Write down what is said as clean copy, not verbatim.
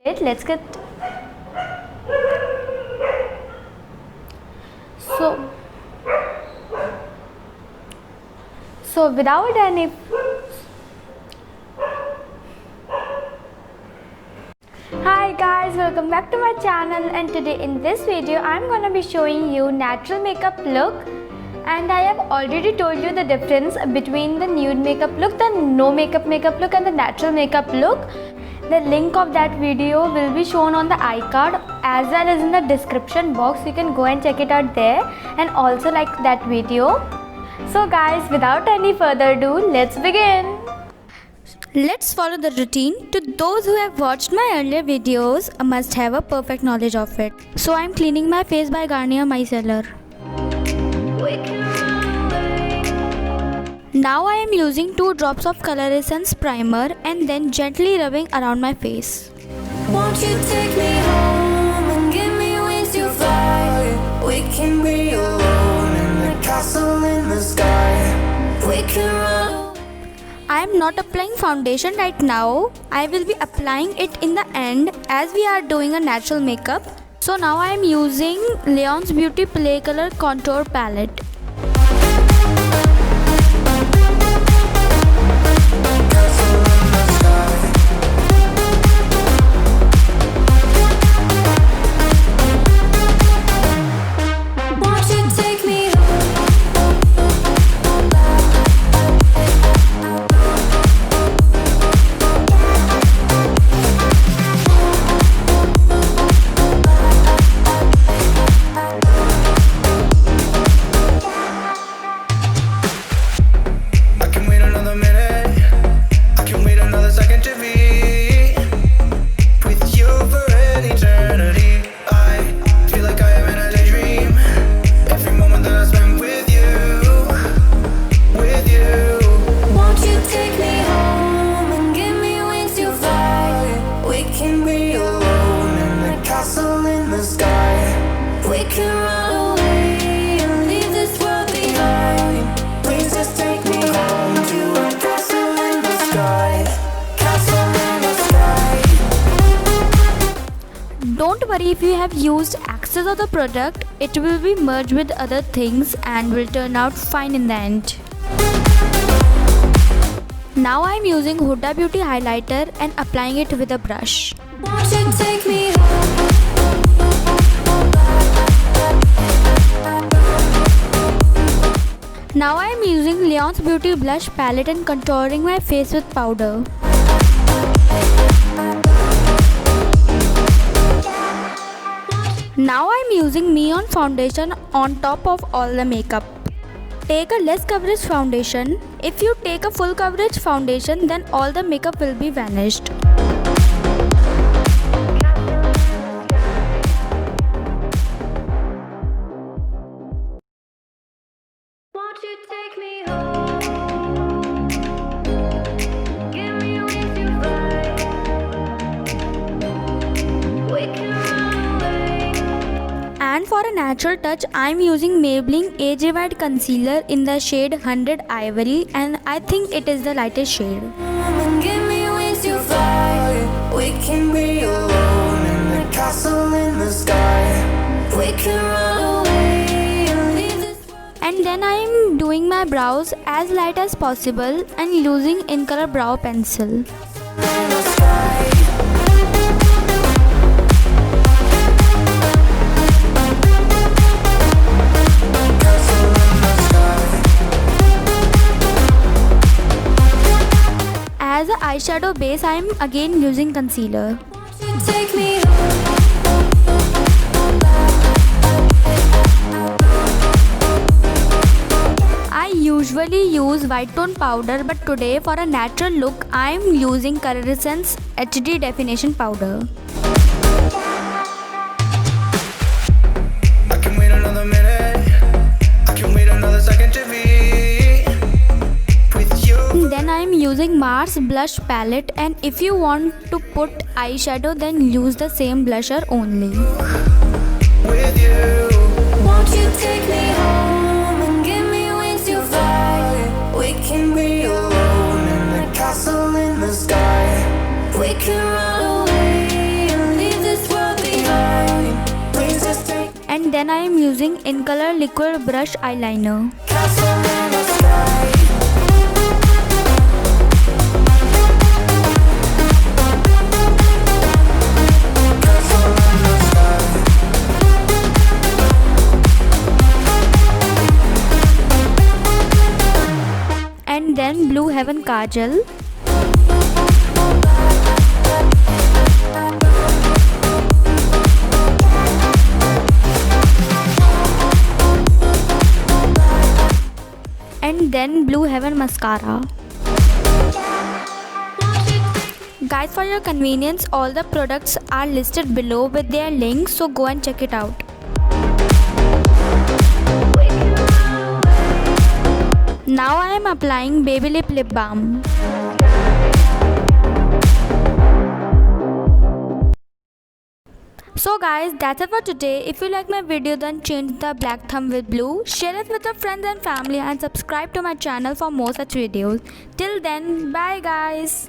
Let's get so without any Hi guys, welcome back to my channel, and today in this video I'm gonna be showing you natural makeup look. And I have already told you the difference between the nude makeup look, the no makeup look and the natural makeup look. The link of that video will be shown on the iCard as well as in the description box. You can go and check it out there and also like that video. So guys, without any further ado, let's begin. Let's follow the routine. To those who have watched my earlier videos, must have a perfect knowledge of it. So I'm cleaning my face by Garnier Micellar. Now I am using 2 drops of Color Essence primer and then gently rubbing around my face. Won't you take me home and give me wings to fly? We can be alone in the castle in the sky. We can run. I am not applying foundation right now. I will be applying it in the end as we are doing a natural makeup. So now I am using Leon's Beauty Play Color Contour Palette. Don't worry if you have used excess of the product, it will be merged with other things and will turn out fine in the end. Now I am using Huda Beauty highlighter and applying it with a brush. Won't you take me home? Now I am using Leon's Beauty blush palette and contouring my face with powder. Now I am using Me On foundation on top of all the makeup. Take a less coverage foundation. If you take a full coverage foundation, then all the makeup will be vanished. Won't you take me home? Give me wings to fly. We can run away. And for a natural touch, I am using Maybelline Age Revived Concealer in the shade 100 Ivory, and I think it is the lightest shade. And give me wings to fly. We can be alone in the castle in the sky. We can run away and leave this world. And then I am doing my brows as light as possible and using in color brow pencil. In the sky. As a eyeshadow base, I am again using concealer. Won't you take me home? I usually use white tone powder, but today for a natural look, I am using Color Essence HD Definition Powder. I can wait another minute. I can wait another second to be with you. Then I am using Mars Blush Palette, and if you want to put eyeshadow, then use the same blusher only. With you. Won't you take me home and give me wings to fly? We can be alone in the castle in the sky. We can run away and using in color liquid brush eyeliner. Castle in the sky. Castle in the sky. And then Blue Heaven Kajal. And then Blue Heaven Mascara. Guys, for your convenience, all the products are listed below with their links, so go and check it out. Now I am applying Baby Lip Lip Balm. So guys, that's it for today. If you like my video, then change the black thumb with blue, share it with your friends and family, and subscribe to my channel for more such videos. Till then, bye guys.